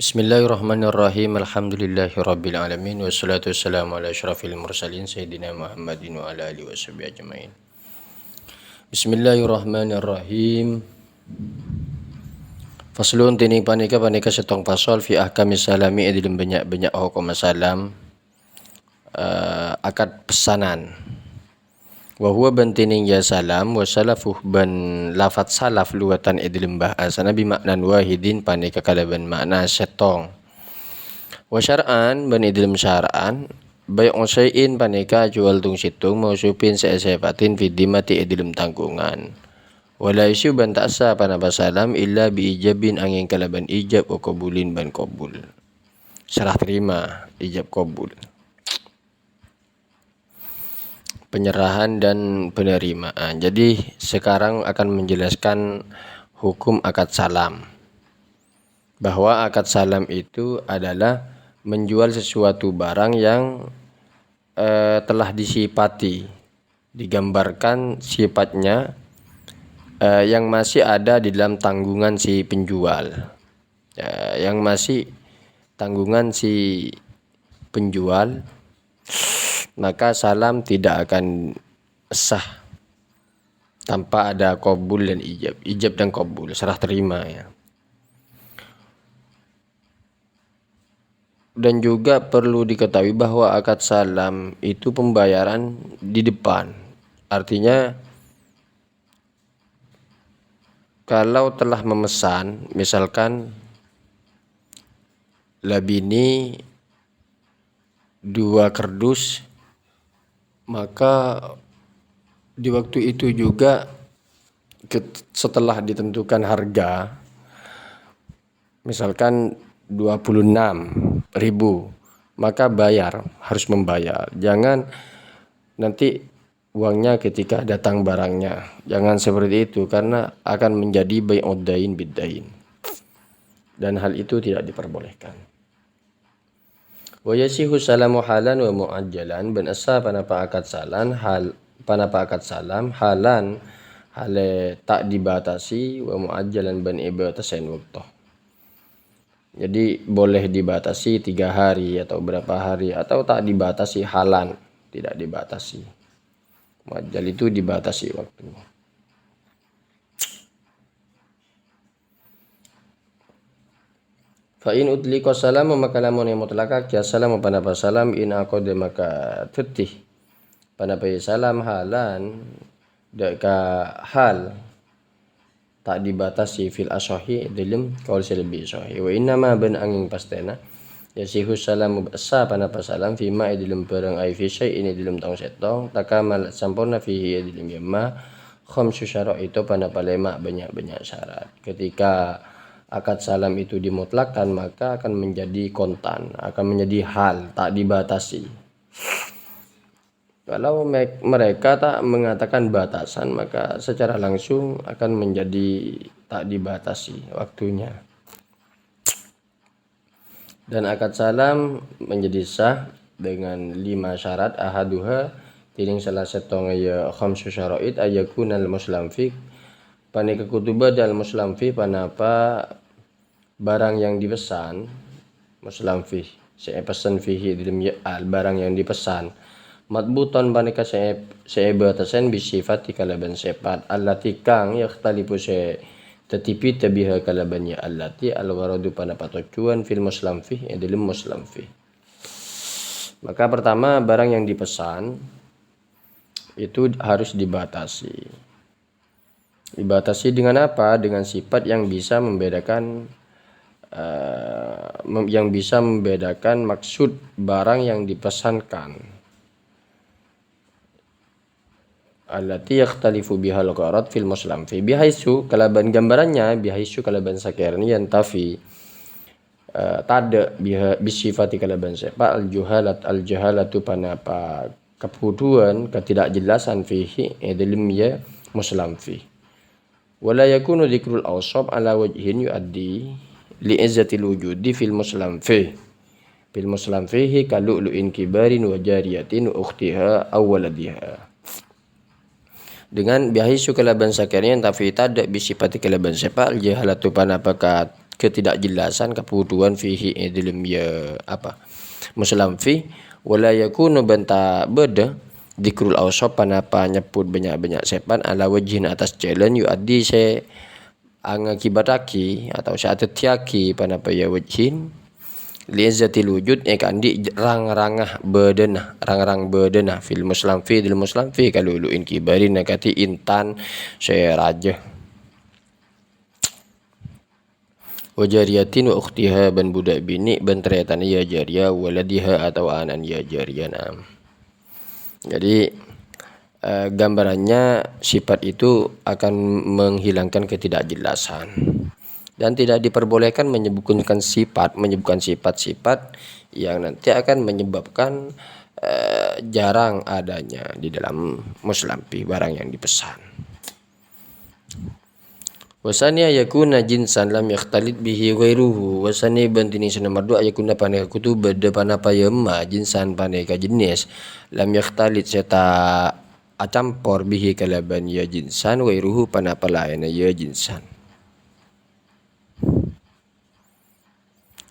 Bismillahirrahmanirrahim. Alhamdulillahirabbil alamin wassalatu wassalamu ala asyrafil mursalin sayyidina Muhammadin wa ala alihi washabihi ajmain. Bismillahirrahmanirrahim. Faslun tining panika setong pasal fi ahkamis salami dalam banyak hukum salam akad pesanan. Wa huwa bantining ya salam wa salafuh ban lafat salaf luwatan idlim bahasa nabi maknan wahidin panika kalaban makna setong. Wa syar'an ban idlim syar'an bay'u syai'in panika jual tung situng mausupin se'esepatin fidimati idlim tanggungan. Wala isyu ban ta'sa panapa salam illa bi ijabin angin kalaban ijab wa qabulin ban qabul. Serah terima ijab qabul. Penyerahan dan penerimaan. Jadi sekarang akan menjelaskan hukum akad salam. Bahwa akad salam itu adalah menjual sesuatu barang yang telah disifati, digambarkan sifatnya yang masih ada di dalam tanggungan si penjual. Yang masih tanggungan si penjual, maka salam tidak akan sah tanpa ada qabul dan ijab dan qabul, serah terima ya. Dan juga perlu diketahui bahwa akad salam itu pembayaran di depan. Artinya kalau telah memesan, misalkan labini 2 kardus, maka di waktu itu juga setelah ditentukan harga, misalkan 26.000, maka harus membayar. Jangan nanti uangnya ketika datang barangnya. Jangan seperti itu karena akan menjadi bai'ud dain bid-dain. Dan hal itu tidak diperbolehkan. Wa yasihu salamu halan wa muajjalan ban asa panapa akad salam halan hale tak dibatasi wa muajjalan ban ibatasen waktu. Jadi boleh dibatasi 3 hari atau berapa hari atau tak dibatasi halan, tidak dibatasi. Muajjal itu dibatasi waktu. Fa in utliqa salamu maka lamun mutlaka kya salamu panapa salam in aqada maka tutih panapa salam halan deka hal tak dibatasi fil asahi dalam qaul lebih sahih wa inna ma ban angin pastena yasihu salamu asa panapa salam fi ma dalam barang ai fi syai'in dalam tang setong takamal sampurna fihi dalam yamma khamsu syara' itu panapa lema banyak syarat. Ketika akad salam itu dimutlakkan maka akan menjadi kontan, akan menjadi hal tak dibatasi. Kalau mereka tak mengatakan batasan maka secara langsung akan menjadi tak dibatasi waktunya. Dan akad salam menjadi sah dengan 5 syarat ahaduha tining salah setong ya khamsu syara'id ayakunal muslim fi panika kutuba dal muslim fi panapa barang yang dipesan muslim fi saya pesan fihi dalam al barang yang dipesan matbuton panika saya batasan bisifati kalaban sifat allati kang yakhtalifu saya tetipi tabiha kalabannya allati alwaradu panapa tujuan fil muslim fi dalam muslim fi. Maka pertama barang yang dipesan itu harus dibatasi. Dibatasi dengan apa? Dengan sifat yang bisa membedakan maksud barang yang dipesankan. Allati yakhtalifu bihal gharad fil muslim fi bihaisu kalaban gambarannya bihaisu kalaban sakerni yantafi tada bisifati kalaban sepa al-jahalatu panapa kebuduan ketidakjelasan fihi dalam ya muslim fi wala yakunu dzikrul awsab ala wajhin yuaddi li izzatil wujudi fil muslim fi kalu'lu'in kibarin wa jariyatin wa ukhtiha aw waladiha. Dengan bihaitsu kalaban sakarian tapi tada bisifati kalaban sepa al-jahalatu panapa ketidakjelasan kebutuhan fihi dalam ya muslam fi wala yakunu banta beda dikrul awsab panapa nyebut banyak-banyak sepan ala wajhin atas jalan yuaddi se angakibataki atau saatetiaki panapa ya wajhin li'izzatil wujud kandi rang-rangah bedenah fil muslam fi dil muslam fi kaluluin kibarin nakati intan saya raja wa jariyatin wa ukhtiha ban budak bini ban ternyata ya jariya waladiha atau anan ya jariyana. Jadi gambarannya sifat itu akan menghilangkan ketidakjelasan dan tidak diperbolehkan menyebutkan sifat-sifat yang nanti akan menyebabkan jarang adanya di dalam muslamfi barang yang dipesan. Wasani yakuna jinsan lam yakhtalit bihi ghairuhu wasani bantini nomor 2 yakuna paneka kutub panapa yamma jinsan paneka jenis lam yakhtalit seta acampor bihi kalaban ya jinsan ghairuhu panapa lain ya jinsan.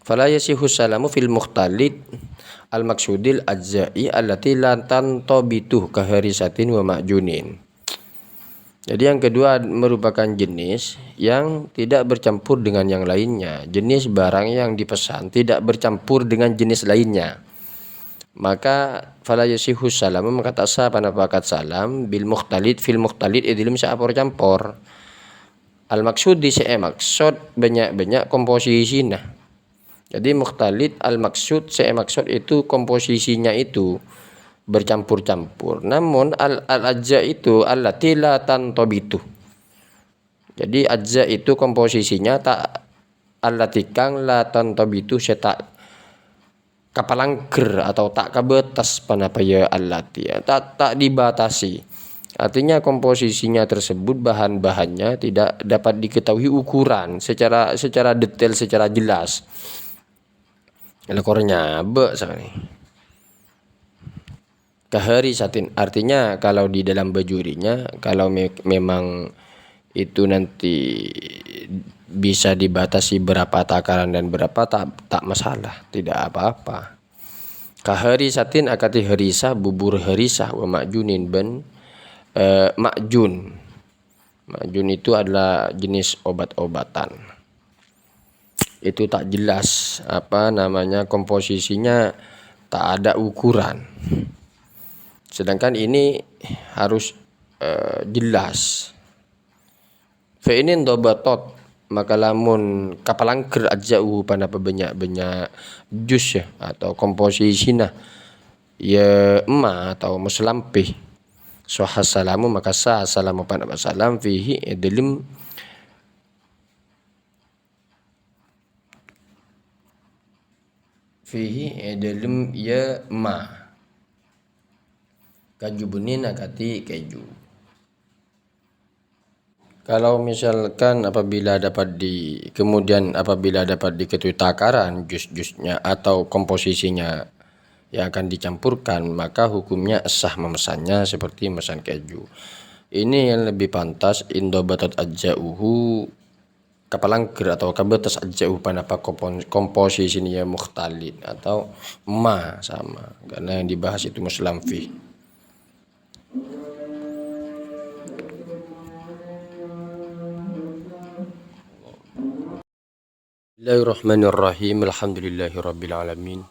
Fala yasihu salamu fil mukhtalit al maksudil ajza'i allati la tantabitu kaharisatin wa ma'junin. Jadi yang kedua merupakan jenis yang tidak bercampur dengan yang lainnya. Jenis barang yang dipesan tidak bercampur dengan jenis lainnya. Maka fala yasihu salamu maka tak sah panapakat salam bil mukhtalit fil mukhtalit idilum saapor campur. Al maksud di maksud banyak-banyak komposisinya. Jadi mukhtalit al maksud maksud itu komposisinya itu bercampur-campur. Namun al-ajza itu allati la tantabitu. Jadi ajza itu komposisinya tak allati kang la tantabitu tak kapalangker atau tak kabetas panapa ya allati tak dibatasi. Artinya komposisinya tersebut bahan-bahannya tidak dapat diketahui ukuran secara detail secara jelas. Lekornya sekali. Kahari satin artinya kalau di dalam bajurinya kalau memang itu nanti bisa dibatasi berapa takaran dan berapa tak masalah, tidak apa-apa. Kahari satin akati harisah bubur harisah wa ma'junin ban ma'jun. Ma'jun itu adalah jenis obat-obatan. Itu tak jelas komposisinya tak ada ukuran. Sedangkan ini harus jelas. Fa inin dobatot maka lamun kapalangker ajau panapa banyak jus ya atau komposisinya ya atau muslampi. Sahas salamu maka sah salamu panapa salam fihi dalam ya kaju benin akati keju. Kalau misalkan apabila dapat diketahui takaran jus-jusnya atau komposisinya yang akan dicampurkan, maka hukumnya sah memesannya seperti memesan keju. Ini yang lebih pantas indobatat ajauhu kapalangker atau kabetas ajauhu panapa komposisinya mukhtalid atau sama karena yang dibahas itu muslamfi. Bismillahirrahmanirrahim. Alhamdulillahirabbil alamin.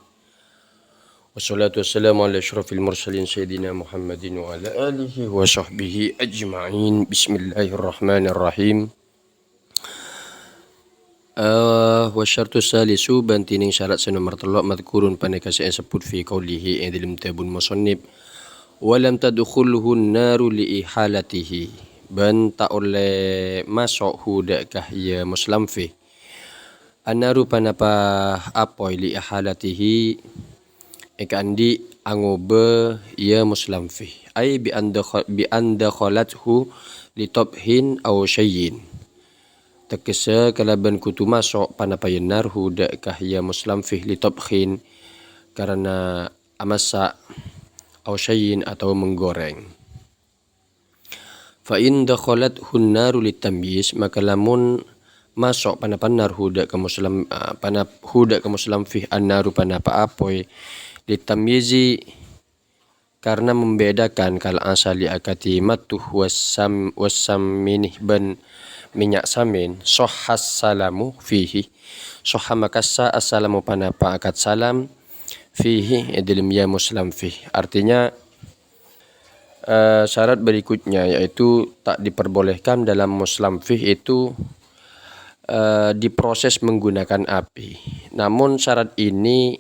Wassalatu wassalamu ala asyrafil mursalin sayyidina Muhammadin wa ala alihi wa sahbihi ajma'in. Bismillahirrahmanirrahim. Wa syartu salisu bantining syarat senomor telok madkurun paneka saya sebut fi qaulihi dalam tabun musannif wa lam tadkhulhu an-naru li ihalatihi ban ta oleh masuk hudakah ya muslim fi anaru panapa apoi li ihalatihi ekandi angobe ya muslim fi ay bi anda khalathu li tabhin aw syay'in tekesa kalaban kutu masuk panapayan narhu dakah ya muslim fi li tabhin karena amasak aw syay'in atau menggoreng. Fa in dakhalat hunnaru litamyiz maka lamun masuk pana huda ke muslim pana huda ke muslim fih annaru pana apoi ditamyizi karena membedakan kal asali akati matuh wasam minih ban minyak samin sohas salamu fihi soha makassa assalamu panapa akad salam fihi dalam ya muslim fih. Artinya syarat berikutnya yaitu tak diperbolehkan dalam muslim fih itu diproses menggunakan api. Namun syarat ini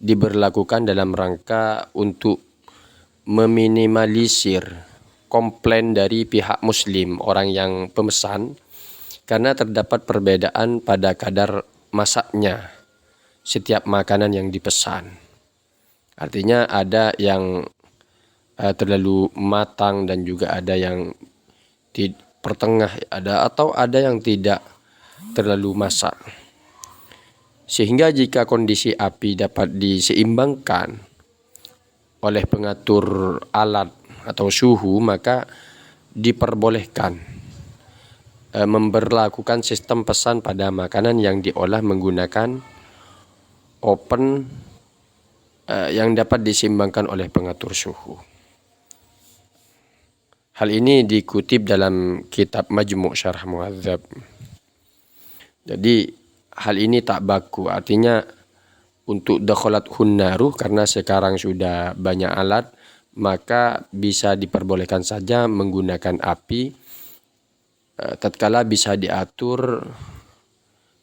diberlakukan dalam rangka untuk meminimalisir komplain dari pihak muslim, orang yang pemesan, karena terdapat perbedaan pada kadar masaknya setiap makanan yang dipesan. Artinya ada yang terlalu matang dan juga ada yang di pertengah atau ada yang tidak terlalu masak. Sehingga jika kondisi api dapat diseimbangkan oleh pengatur alat atau suhu, maka diperbolehkan memberlakukan sistem pesan pada makanan yang diolah menggunakan oven yang dapat diseimbangkan oleh pengatur suhu. Hal ini dikutip dalam kitab Majmu' Syarah Muhadzab. Jadi hal ini tak baku, artinya untuk dakhalat hunnaru karena sekarang sudah banyak alat, maka bisa diperbolehkan saja menggunakan api tatkala bisa diatur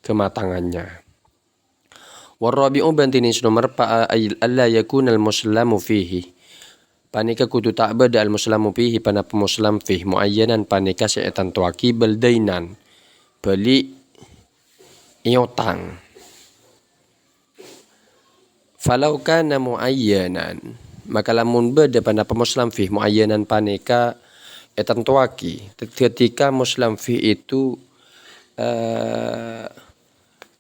kematangannya. Warabi'u bantini nomor pa alla yakuna al-muslamu fihi. Panika kutu tak beda al-muslamu fihi pana pemuslam fihi muayyanan panika se'etan tuaki baldainan beli iotang. Falau kana muayyanan, maka lamun beda pana pemuslam fihi muayyanan panika etan tuaki, ketika muslim fi itu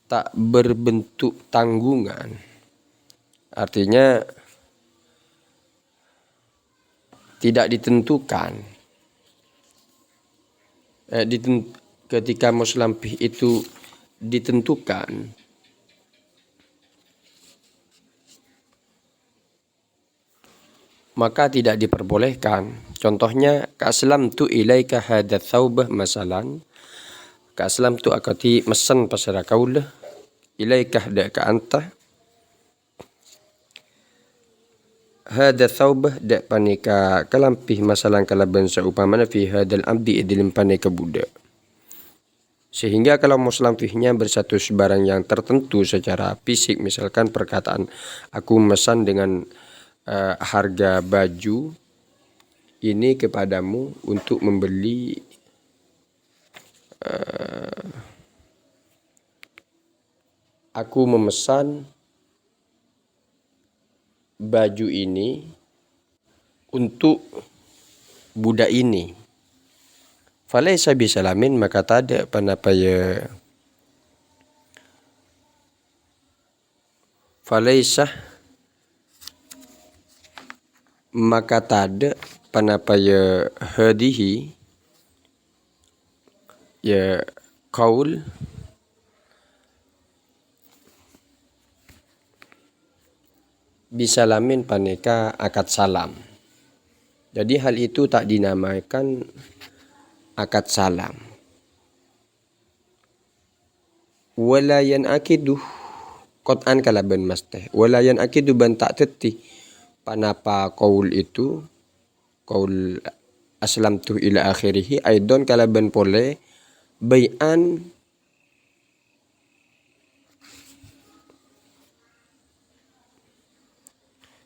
tak berbentuk tanggungan, artinya tidak ditentukan. Ketika muslim fi itu ditentukan, maka tidak diperbolehkan. Contohnya, ka'aslamtu ilaika hadha thawbah masalan. Ka'aslamtu akati mesan pasara kaulah. Ilaika da'ka anta. Hadha thawbah da' panika kalampih masalan kalaban seupamana fi hadal abdi idilim panika budak. Sehingga kalau muslim fihnya berstatus barang yang tertentu secara fisik, misalkan perkataan aku memesan dengan harga baju ini kepadamu untuk membeli aku memesan baju ini untuk budak ini. Falaisa bisalamin, maka tak ada panapaya falaisa, maka tak ada panapaya hadihi ya qaul bisalamin paneka akad salam. Jadi hal itu tak dinamakan akad salam. Wala yanakidu qat'an kalaban mastah. Wala yanakidu ban tak teti panapa qaul itu, qaul aslamtu ila akhirih, aidon kalaban pole bai'an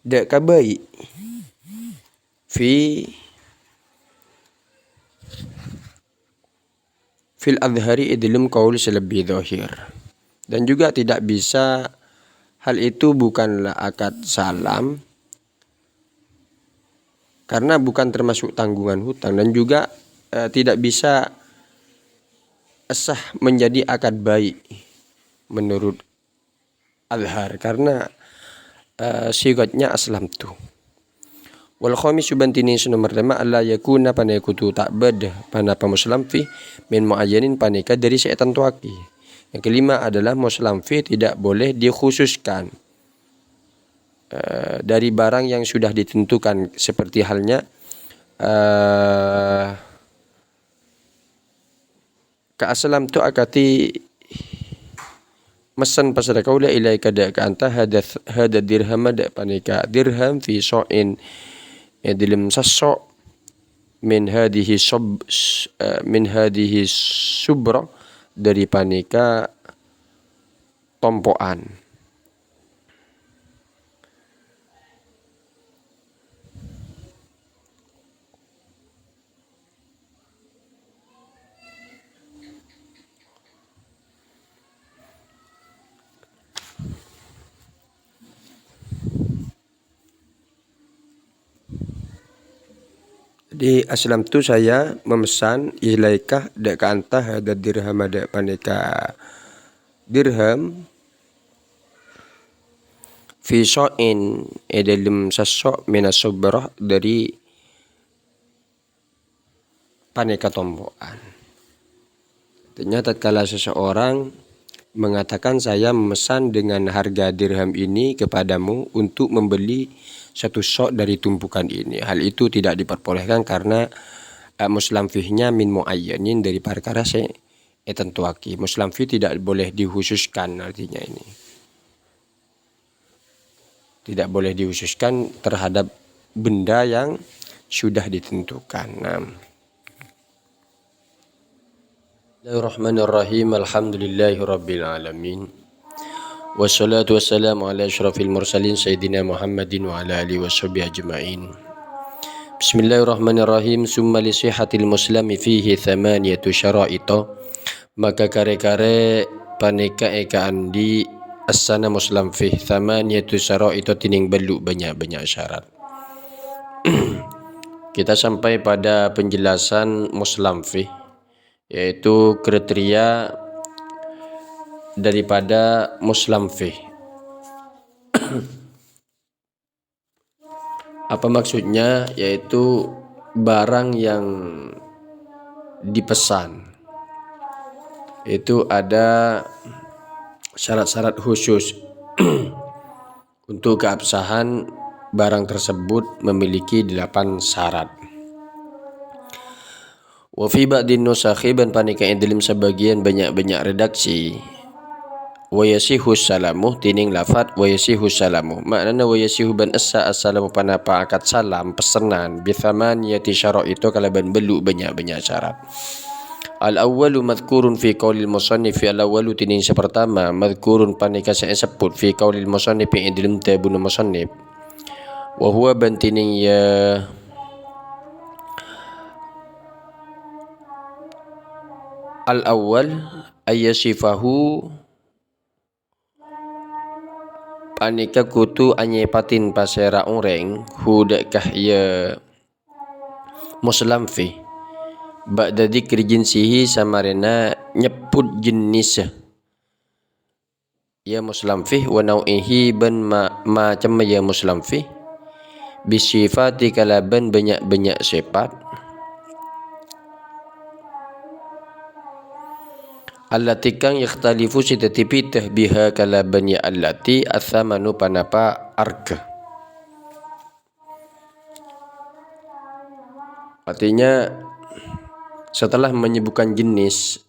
dak kabai fil adhari idlum qaul selebih zahir. Dan juga tidak bisa, hal itu bukanlah akad salam karena bukan termasuk tanggungan hutang, dan juga tidak bisa sah menjadi akad baik menurut Azhar karena sigatnya aslam tu. Wal khamisu bantini nomor 5 alla yakuna panai kutu ta'bad pana muslam fi min muayyanin panika dari setan tuaki. Yang kelima adalah muslam fi tidak boleh dikhususkan dari barang yang sudah ditentukan, seperti halnya ka aslam tu akati mesan pasal kaula ilaika da ka anta hada dirham da panika dirham fi so'in dalam sasok min hadhihi subra dari panika tompoan. Di aslam tu saya memesan ilaikah da ka anta hada dirham da panika dirham fi so'in dalam sasok minas subrah dari paneka tompoan. Ternyata tatkala seseorang mengatakan saya memesan dengan harga dirham ini kepadamu untuk membeli satu sok dari tumpukan ini, hal itu tidak diperbolehkan karena muslam fihnya min muayyanin dari perkara tentuaki. Muslam fih tidak boleh dikhususkan, artinya ini tidak boleh dikhususkan terhadap benda yang sudah ditentukan. Bismillahirrahmanirrahim. Alhamdulillahirabbil alamin. Wassalatu wassalamu ala asyrafil mursalin sayyidina Muhammadin wa ala alihi washabihi ajma'in. Bismillahirrahmanirrahim. Summa li sihhatil muslimi fihi thamaniyatu syara'ita. Maka kare-kare paneka eka andi asana muslim fih thamaniyatu syara'ita tining beluk banyak-banyak syarat. Kita sampai pada penjelasan muslim fih, yaitu kriteria daripada muslim fih. Apa maksudnya? Yaitu barang yang dipesan itu ada syarat-syarat khusus untuk keabsahan barang tersebut memiliki 8 syarat. Wa fi ba'din nusakhi ban panika dalam sebagian banyak-banyak redaksi wa yasihu salamu tining lafat wa yasihu salamu, maknana wa yasihu ban assalamu panapa akad salam pesanan bi thamaniyati syara'ita kalaban beluk banyak-banyak syarat. Al awwalu madhkurun fi qaulil musannif, al awwalu tining pertama madhkurun panika saya sebut fi qaulil musannif ing dalam tabun musannif, wa huwa ban tining ya al awwal ayyasifahu panika kutu anyepatin pasera orang hudak kah ya muslim fi ba'da dzikri jinsihi samarena nyebut jenis ya muslim fi wa nau'ihi ban macam ya muslim fi bisifati kalaban banyak-banyak sifat allati kang yakhtalifu sitatipitah biha kalaban ya allati athamanu panapa arga. Artinya setelah menyebutkan jenis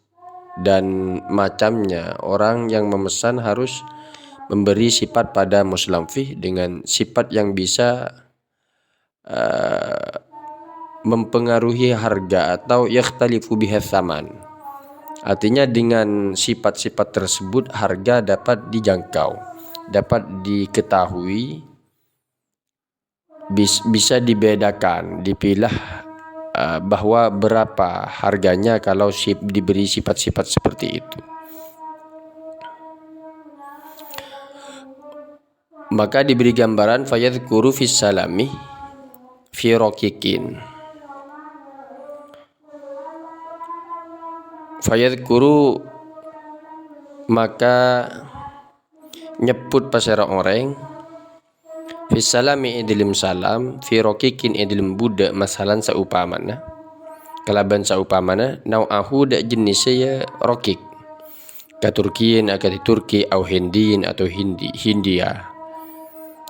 dan macamnya, orang yang memesan harus memberi sifat pada muslim fih dengan sifat yang bisa mempengaruhi harga atau yakhtalifu biha thaman. Artinya dengan sifat-sifat tersebut harga dapat dijangkau, dapat diketahui, bisa dibedakan, dipilah bahwa berapa harganya kalau diberi sifat-sifat seperti itu. Maka diberi gambaran fayadhkuru fis salami fi raqiqin. Fayadhkuru maka nyebut pasera orang fi salami idlim salam fi raqiqin idlim budak masalan saupamana kalaban saupamana nau'ahu dak jenisnya ya raqiq ka Turkiyin akati Turki au Hindiin atau Hindia.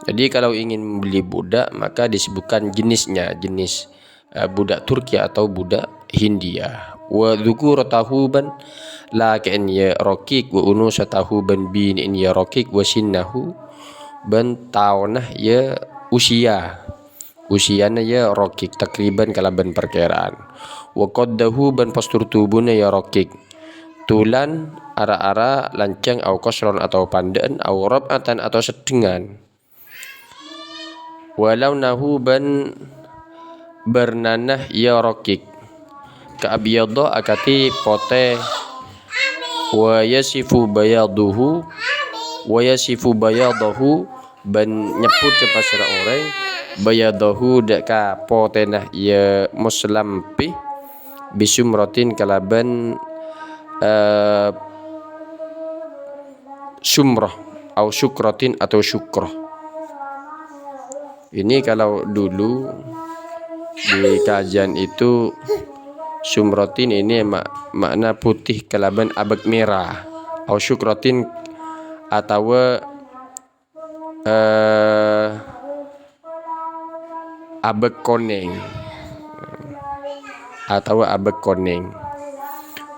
Jadi kalau ingin membeli budak maka disebutkan jenisnya, jenis budak Turki atau budak Hindia. Wa dzukuratahu ban la kan ya raqiq wa unusatahu ban bin in ya raqiq wa sinnahu ban taunah ya usiana ya raqiq takriban kalaban perkiraan. Wa qaddahu ban postur tubuhnya ya raqiq tulan ara-ara lancang au qasron atau pandaan au rab'atan atau sedengan. Walau nahu ban bernanah ya raqiq ka abyadha akati pote wa yasifu bayadahu ban nyebut ke pasara orang bayadahu dak ka potenah ya muslampi bisumratin kalaban sumrah au syukratin atau syukrah. Ini kalau dulu di kajian itu sumrotin ini makna putih kalaban abak merah, au syukrotin atau abak koneng atau abak koneng.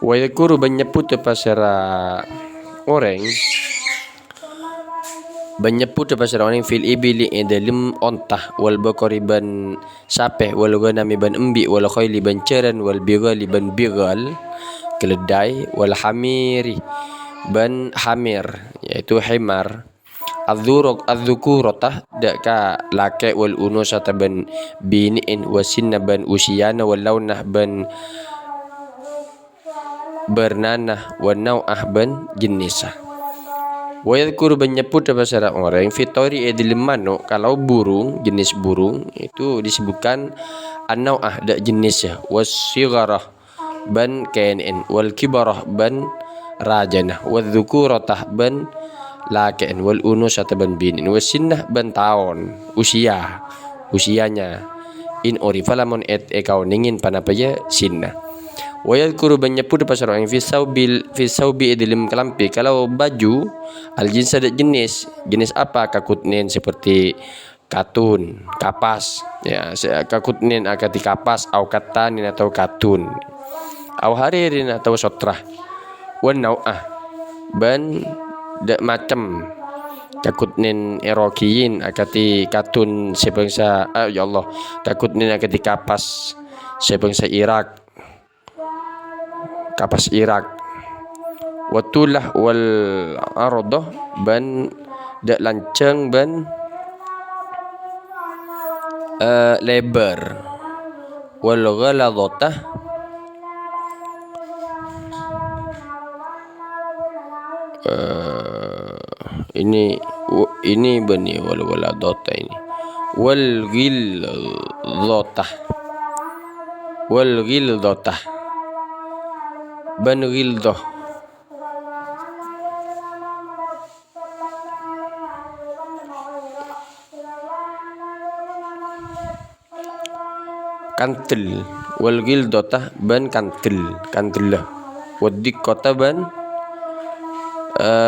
Wa yakuru menyebut pasara orang menyebut pasara orang fil ibili dalam ontah wal bakari ban sapeh wal ghanami ban embi wal khayli ban ceran wal bighali ban bighal keledai wal hamiri ban hamir yaitu himar adzukurata dak ka lake wal unusata ban biniin wasinna ban usiana wal launah ban bernanah wa nau'ah ban jenisah. Wa yadhkuru menyebut pasara orang fitori edil manuk kalau burung jenis burung itu disebutkan an-nau'ah dak jenisnya wasigharah ban kainin wal kibarah ban rajanah wadzukuratah ban lakein wal unusata ban binin wasinnah ban taon usianya in orifa lamun kau ningin panapaya sinnah. Wa yadhkuru menyebut pasara orang fi saubi idlim kelampi kalau baju al jinsa dak jenis apa kakutnin seperti katun kapas ya kakutnin akati kapas au katanin atau katun au haririn atau sotrah wan nau'ah ban dak macam kakutnin erokiyin akati katun sebangsa ya Allah kakutnin akati kapas sebangsa Irak kapas Irak watulah wal ardah ban dak lancang ban lebar wal ghaladhatah ini bani wal ghaladhatah ini wal ghildatah ban ghildah kantil wal ghildatah ban kantillah wadiqqata ban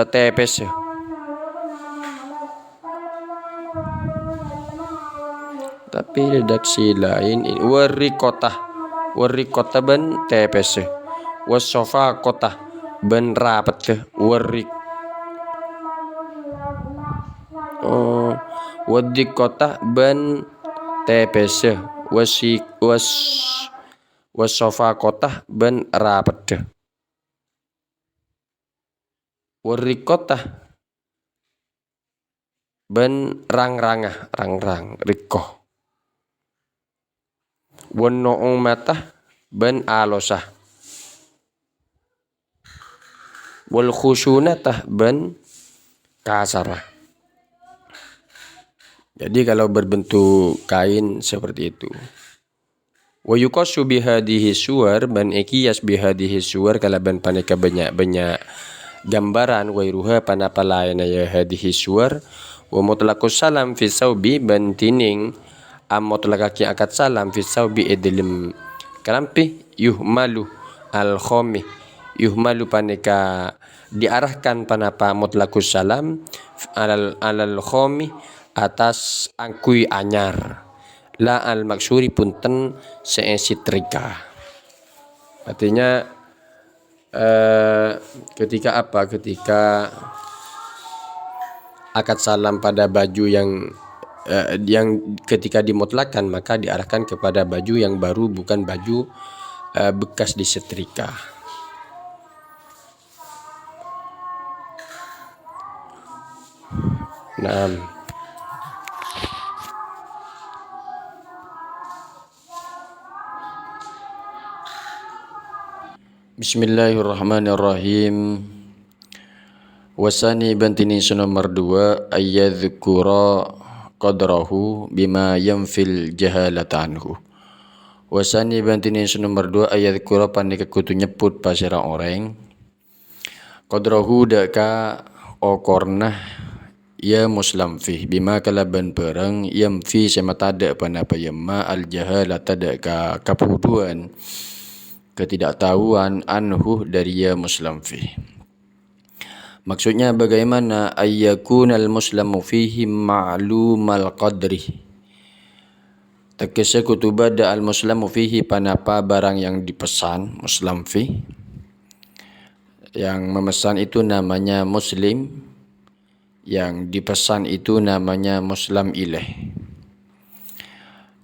tepes tapi redaksi lain warriqata ban tepes wasofa kota ban rapat ke warik wadik kota ban tepes wasofa kota ban rapat ke warik kota ban rang rikoh wano'ong mata ban alosah wal khusunatah ban kasarah. Jadi kalau berbentuk kain seperti itu. Wa yuqassu bihadhihi suwar ban ikiyas bihadhihi suwar kalaban paneka banyak gambaran wairuha panapalayan ya hadhihi suwar wa mutlaqus salam fi saubi bantining mutlaqaki akad salam fi saubi edlim kalampi yuhmalu al khomi yuhmalu paneka diarahkan panapa mutlaqus salam alal khomi atas angkui anyar la al maksuri punten seesitrika. Artinya ketika akad salam pada baju yang ketika dimutlakan maka diarahkan kepada baju yang baru, bukan baju bekas disetrika. Nah, Bismillahirrahmanirrahim. Wasani bantini nomor 2 ayyadhkura qadrahu bima yanfil jahalata anhu. Wasani bantini nomor 2 ayyadhkura panika kutu nyebut pasira orang qadrahu daka okornah ya muslim fi bima kalaban perang yam fi sematada panapa yamma al jahalata daka kapuduan ketidaktahuan anhu dari ya muslim fi. Maksudnya bagaimana ayyakunal muslimu fihi ma'lumal qadri. Tegese kutubada al muslimu fihi panapa barang yang dipesan muslim fi. Yang memesan itu namanya muslim, yang dipesan itu namanya muslim ilaih.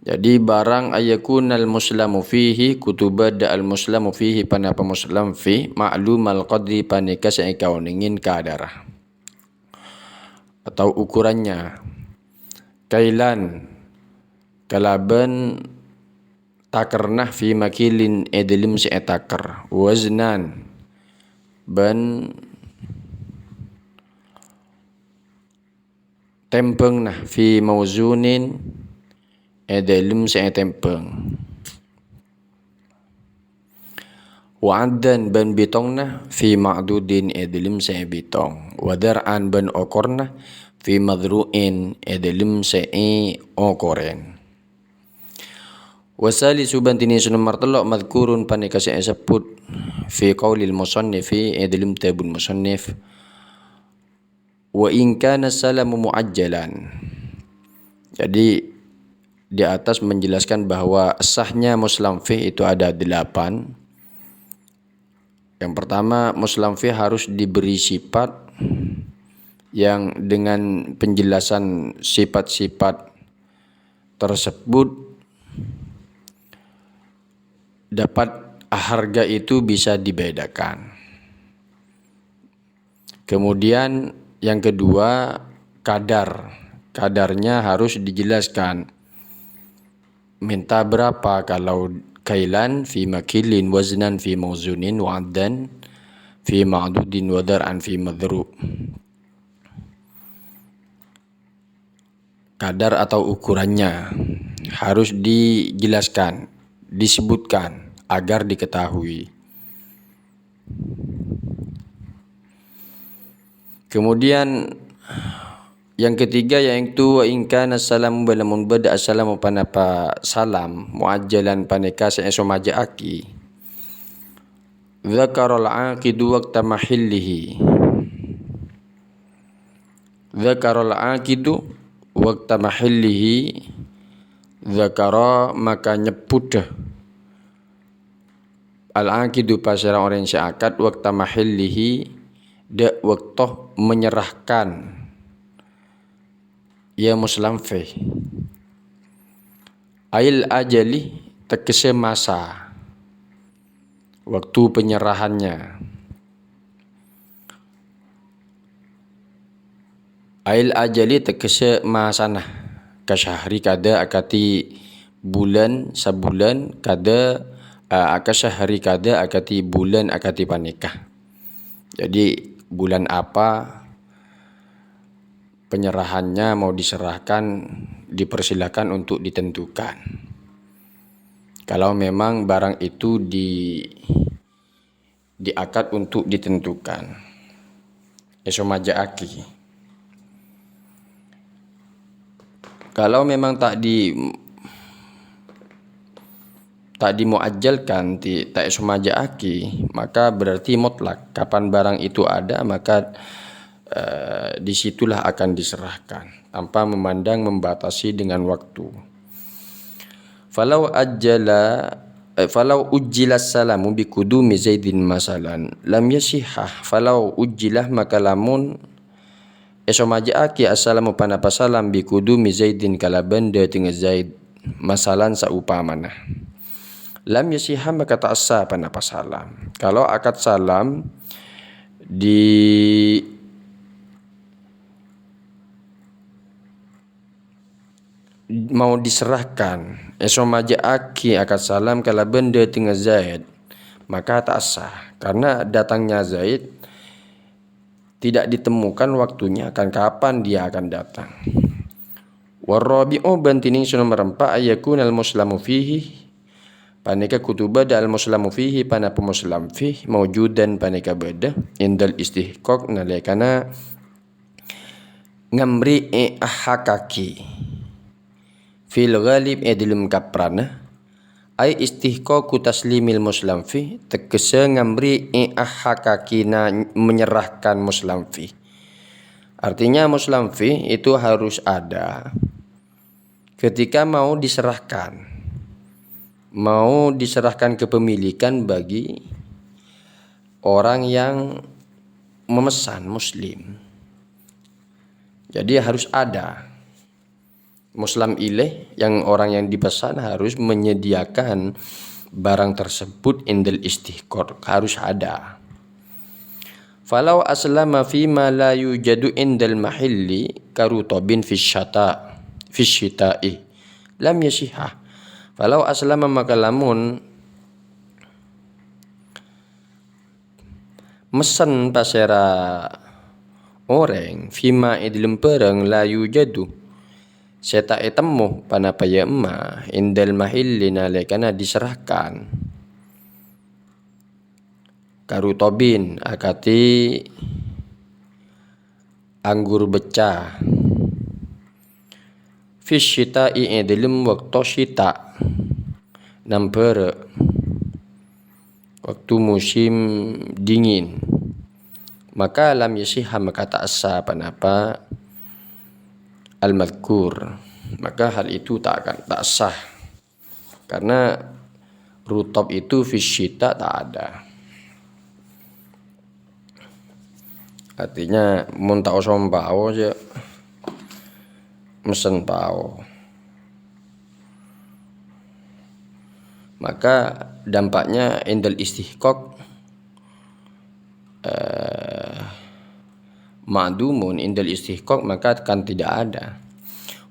Jadi barang ayakunal muslimu fihi kutubada al muslimu fihi panapa muslim fi ma'lumal qadri panika seikau ningin kadar atau ukurannya kailan kalaban takernah fi makilin edelim seetakar waznan ban tempeng nah fi mauzunin edelum saya tempeng wa'addan ban bitongna fi ma'dudin edelum saya bitong wadar'an ban okorna fi madru'in edelum saya okoren wasali subantini nomor 3 madhkurun panika saya sebut fi qaulil musannifi edelum tabun musannif wa in kana salamu muajjalan. Jadi di atas menjelaskan bahwa sahnya muslim fi itu ada 8. Yang pertama, muslim fi harus diberi sifat yang dengan penjelasan sifat-sifat tersebut dapat harga itu bisa dibedakan. Kemudian yang kedua, kadarnya harus dijelaskan. Minta berapa kalau kailan fi makilin waznan fi mauzunin wa'addan fi ma'dudin wa dar'an fi madru. Kadar atau ukurannya harus dijelaskan, disebutkan agar diketahui. Kemudian yang ketiga yaitu wa in kana salamu balamun bada assalamu panapa salam muajjalan paneka seeso majaaki dzakarul aqidu waqta mahillihi dzakarul aqidu waqta mahillihi dzakara maka nyebut al aqidu pasara orang seakad waqta mahillihi da waktu menyerahkan ya muslim fi ail ajali tegese masa waktu penyerahannya ail ajali tegese masana kasyahri kada akati bulan sabulan kada akasyahri kada akati bulan akati panikah. Jadi bulan apa penyerahannya mau diserahkan dipersilakan untuk ditentukan. Kalau memang barang itu diakad untuk ditentukan. Esomajaaki. Kalau memang tak dimuajjalkan, tak esomajaaki, maka berarti mutlak. Kapan barang itu ada, maka disitulah akan diserahkan tanpa memandang membatasi dengan waktu. Falau ujjilas salamu bikudumi Zaidin masalan lam yasihah. Falau ujjilah maka lamun esomajaaki assalamu panapa salam bikudumi Zaidin kala benda dengan Zaid masalan saupamana. Lam yasihah maka tak sah panapa salam. Kalau akad salam mau diserahkan esomajaaki akad salam kala benda dengan Zaid, maka tak sah karena datangnya Zaid tidak ditemukan waktunya akan kapan dia akan datang. Warabi'u bantining nomor 4 ayakunal muslamu fihi paneka kutuba al muslamu fihi pana pemuslam fihi mawjudan paneka beda indal istihqaq nalekana ngamri ahakaki fil ghalib edilum kaprana ay istihqaqu taslimil muslam fi tegese ngamri ahakakina menyerahkan muslam fi. Artinya muslam fi itu harus ada ketika mau diserahkan kepemilikan bagi orang yang memesan muslim. Jadi harus ada muslam ilaih, yang orang yang dipesan harus menyediakan barang tersebut indal istihqaq, harus ada. Falau aslama fima la yujadu indal mahilli karutobin fisyita'i lam yasihah. Falau aslama maka lamun mesen pasera orang fima idilem pereng la yujadu seta etemu panapaya emma indal mahilli nalekana diserahkan karutobin akati anggur becah fisyita'i idilem waktu syita nampere waktu musim dingin, maka lam yasihha maka tak sah panapa al-madhkur, maka hal itu tak sah karena rutab itu fisyita tak ada. Artinya mun tak osom pao aja mesen pao, maka dampaknya indal istihqaq ma'dumun indal istihqaq maka akan tidak ada.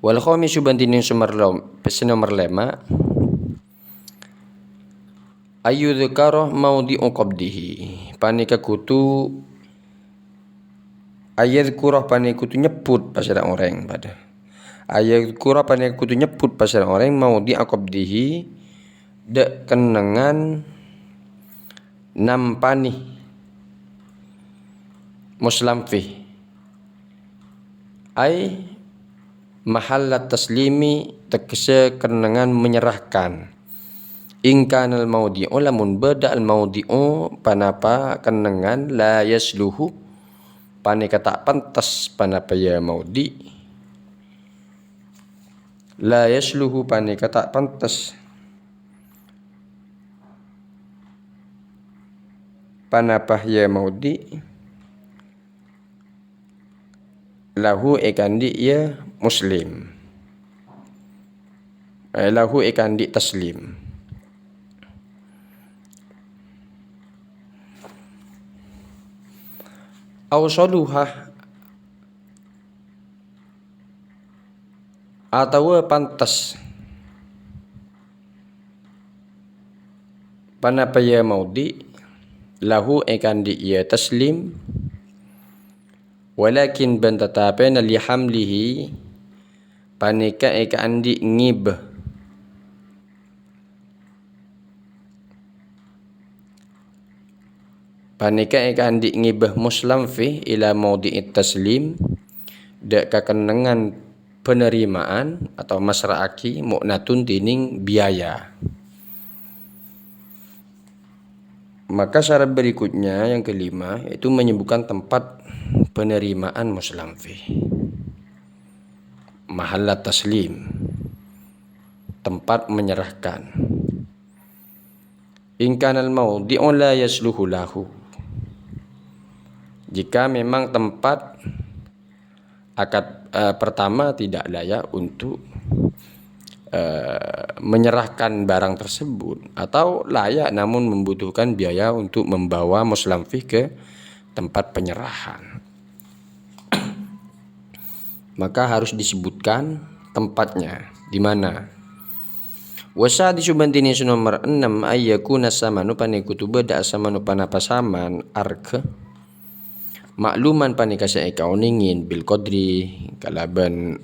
Wal khamisu bantinin nomor 5 ayyudhkara maudhi'u qabdihi panika kutu ayyadhkura panika kutu nyebut pasal orang pada ayyadhkura panika kutu nyebut pasal orang maudhi'a qabdihi dek kenangan nampani muslam fi ay mahallat taslimi tegese kenangan menyerahkan ingkanal maudhi'u lamun beda al maudhi'u panapa kenangan la yasluhu panika tak pantas panapa ya maudhi la yasluhu panika tak pantas panapa ya maudhi lahu ikandi ya muslim lahu ikandi taslim. Awsaluha atau pantas panapa ya maudhi lahu ikandi ya taslim walakin ban tatapena li hamlihi panika ikandi ngib panika ikan di ngibah muslim fi ila maudi'it taslim dak kakenengan penerimaan atau masra'aki mu'natun tining biaya. Maka syarat berikutnya yang kelima itu menyebutkan tempat penerimaan muslim fi. Mahallat taslim, tempat menyerahkan. In kanal maudi'un la yasluhu lahu, jika memang tempat akad pertama tidak layak untuk menyerahkan barang tersebut, atau layak namun membutuhkan biaya untuk membawa muslim fi ke tempat penyerahan, maka harus disebutkan tempatnya di mana. Wasa disubantini nomor 6 ayyakuna samanu panikutuba da samanu panapasaman arke makluman panikasa ikaw ningin bil qadri kalaban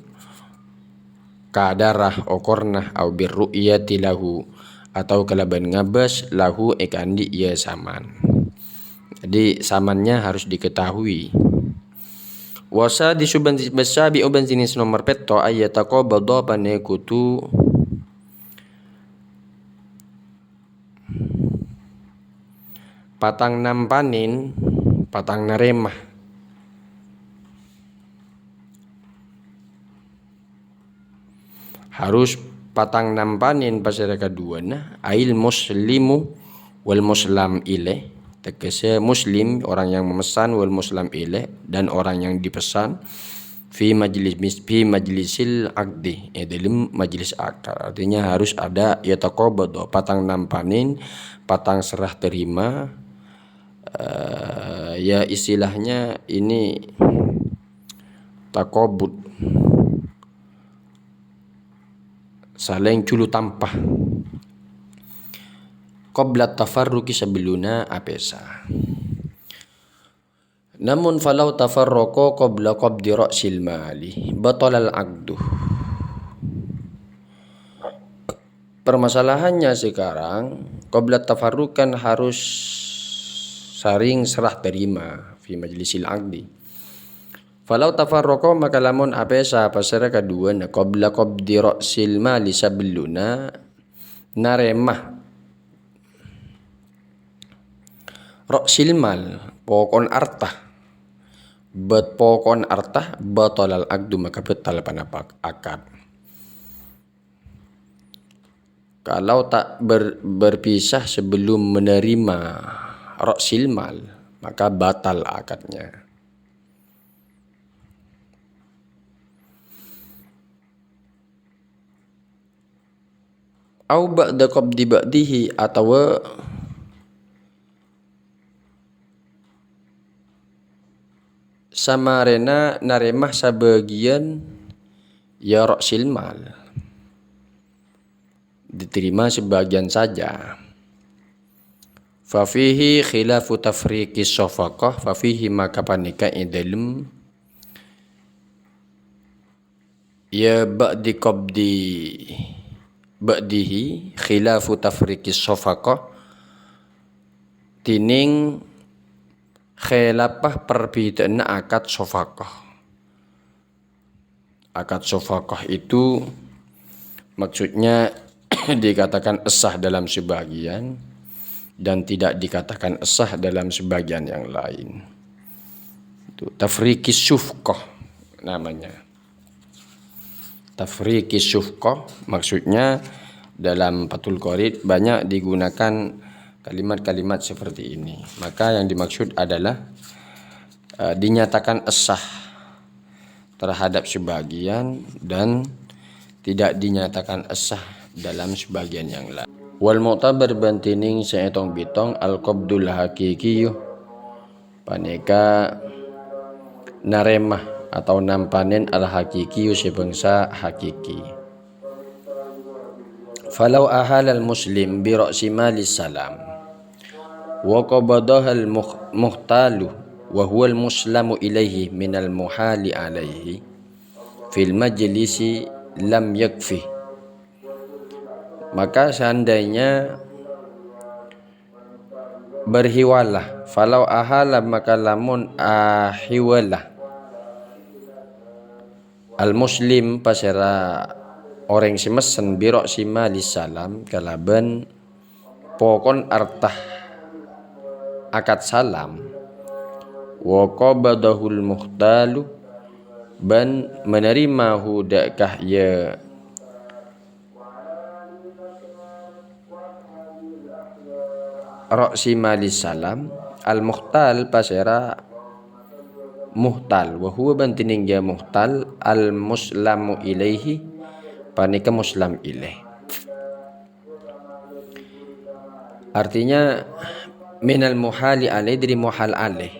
kadarah okornah au bir ru'yati lahu, atau kalaban ngabas lahu ikandi ia saman. Jadi samannya harus diketahui. Wasa disubanti basabi oban jenis nomor petto ayataqabada panekutu patang nampanin patang naremah harus patang nampanin pasara kedua nah ail muslimu wal muslam ilaih, tegese muslim orang yang memesan wal muslam ilaih dan orang yang dipesan fi majlisil aqdi dalam majlis akad. Artinya harus ada yataqabada patang nampanin patang serah terima, ya istilahnya ini takobut, saling culu tampah. Qabla tafarruqi sebeluna apesa. Namun falau tafarraqa qabla qabdi ra'sil mali batalal aqdu. Permasalahannya sekarang qabla tafarruqan harus saring serah terima fi majlisil aqdi. Falau tafarraqa maka lamun apesa pasara kedua na qabla qabdi ra'sil mali sebeluna naremah ra'sil mal pokon artah pokon artah batalal aqdu maka batal panapak akad. Kalau tak berpisah sebelum menerima ra'sil mal maka batal akadnya. Au ba'da qabdi ba'dihi, atau samarena naremah sebagian ya ra'sil mal, diterima sebagian saja. Fafihi khilafu tafriqis shafaqah, fafihi maka panika idalum ya ba'di qabdi ba'dihi khilafu tafriqis shafaqah, tining khilafah perbedaan akad shafaqah. Akad shafaqah itu maksudnya dikatakan sah dalam sebagian dan tidak dikatakan sah dalam sebagian yang lain. Itu tafriqis syufqah namanya. Tafriqis syufqah maksudnya dalam Fathul Qorib banyak digunakan kalimat-kalimat seperti ini. Maka yang dimaksud adalah dinyatakan sah terhadap sebagian dan tidak dinyatakan sah dalam sebagian yang lain. Wal mu'tabar bantining saetong bitong al qabdul hakiki paneka naremah atau nampanen al hakiki sebangsa hakiki. Falau ahal al muslim bi ra'si malis salam wa qabadaha al muhtalu wa huwa al muslamu ilaihi min al muhali alaihi fil majlisi lam yakfi. Maka seandainya berhiwalah falau ahala maka lamun ahiwalah al muslim pasera orang si mesen birok sima salam kalaban pokon artah akad salam wa qabadahul muhtalu ban menerima hudakah ya roksi malis salam al muhtal pasera muhtal wa huwa bantining ya muhtal al muslamu ilaihi panika muslam ilaih. Artinya minal muhali alaih dari muhal alaih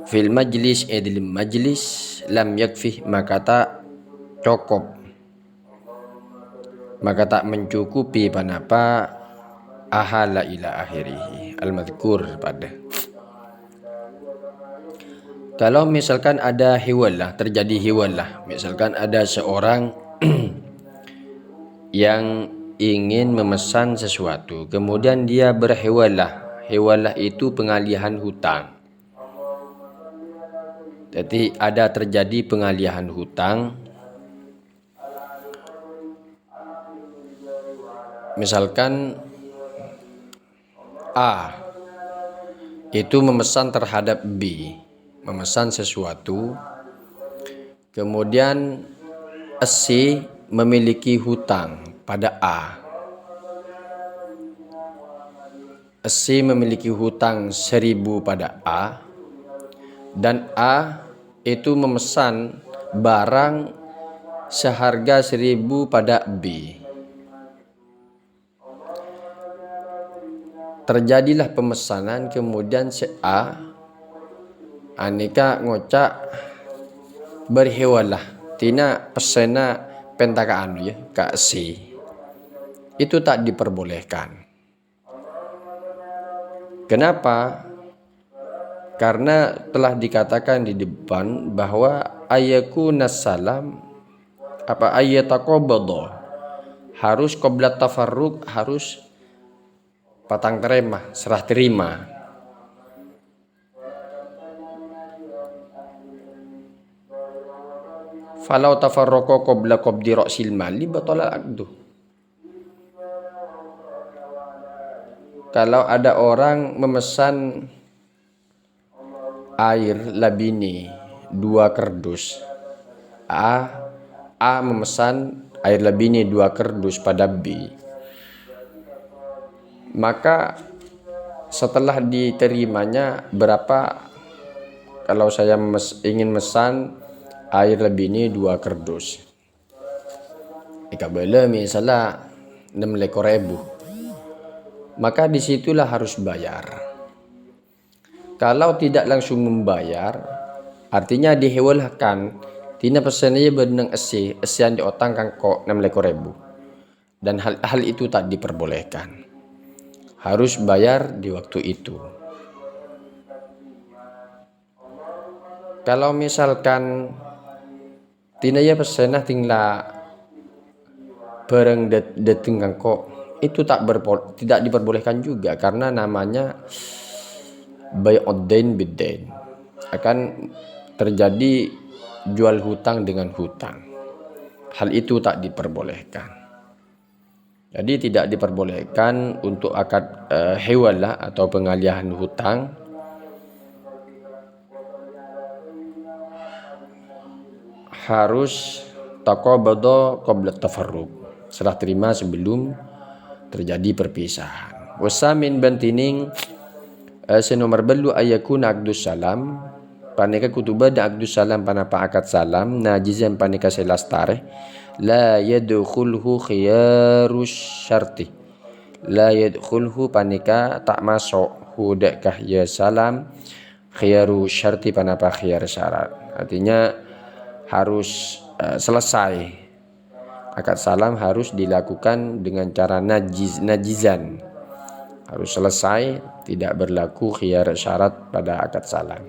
fil majlis edil majlis lam yakfih maka tak cukup, maka tak mencukupi panapa ahala ila akhirihi al-madhkur pada. Kalau misalkan ada hiwalah, terjadi hiwalah, misalkan ada seorang yang ingin memesan sesuatu, kemudian dia berhiwalah. Hiwalah itu pengalihan hutang. Jadi ada terjadi pengalihan hutang. Misalkan A itu memesan terhadap B, memesan sesuatu, kemudian C memiliki hutang pada A. C memiliki hutang 1.000 pada A, dan A itu memesan barang seharga 1.000 pada B. Terjadilah pemesanan, kemudian si A aneka ngocak berhewalah tina pesena pentakaan ya ka C. Itu tak diperbolehkan. Kenapa? Karena telah dikatakan di depan bahwa ayakunas salam apa ayataqabadha harus qabla tafarruq, harus patang terima, serah terima. Falau tafarraqa qabla qabdi ra'sil mali batala aqdu. Kalau ada orang memesan air labini 2 kardus, A memesan air labini 2 kardus pada B, maka setelah diterimanya berapa, kalau saya ingin mesan air labini 2 kardus, ikabala misalnya 6.000, maka disitulah harus bayar. Kalau tidak langsung membayar, artinya dihewalkan tina pesannya beneng esian di otang kangko 6.000, dan hal itu tak diperbolehkan. Harus bayar di waktu itu. Kalau misalkan tina ya pesanah tinggal bareng dateng kangko, itu tidak diperbolehkan juga, karena namanya bai'ud-dain bid-dain. Akan terjadi jual hutang dengan hutang. Hal itu tak diperbolehkan. Jadi tidak diperbolehkan untuk akad hewalah atau pengalihan hutang harus taqabada qabla tafarruq, serah terima sebelum terjadi perpisahan. Wasamin bantining senomor belu ayakun aqdus salam paneka kutuba da aqdus salam panapa akad salam najizan paneka selastare la yadkhulhu khiyarus syarti, la yadkhulhu paneka tak masuk hudakah ya salam khiyaru syarti panapa khiyar syarat. Artinya harus selesai akad salam, harus dilakukan dengan cara najizan, harus selesai, tidak berlaku khiyar syarat pada akad salam.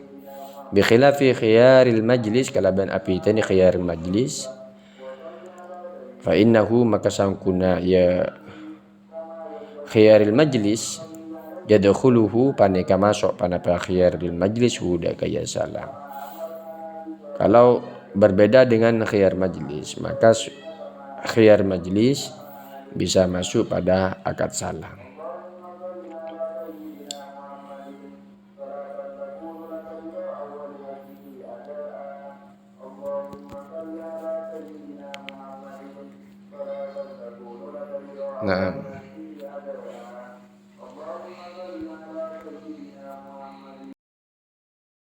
Bi khilafi khiyaril majlis, kalaban api tani khiyaril majlis, fa innahu maka sangkuna ya khiyaril majlis yadkhuluhu paneka masuk pada khiyarul majlis huda kaya salam. Kalau berbeda dengan khiyar majlis, maka khiyar majlis bisa masuk pada akad salam. Nah,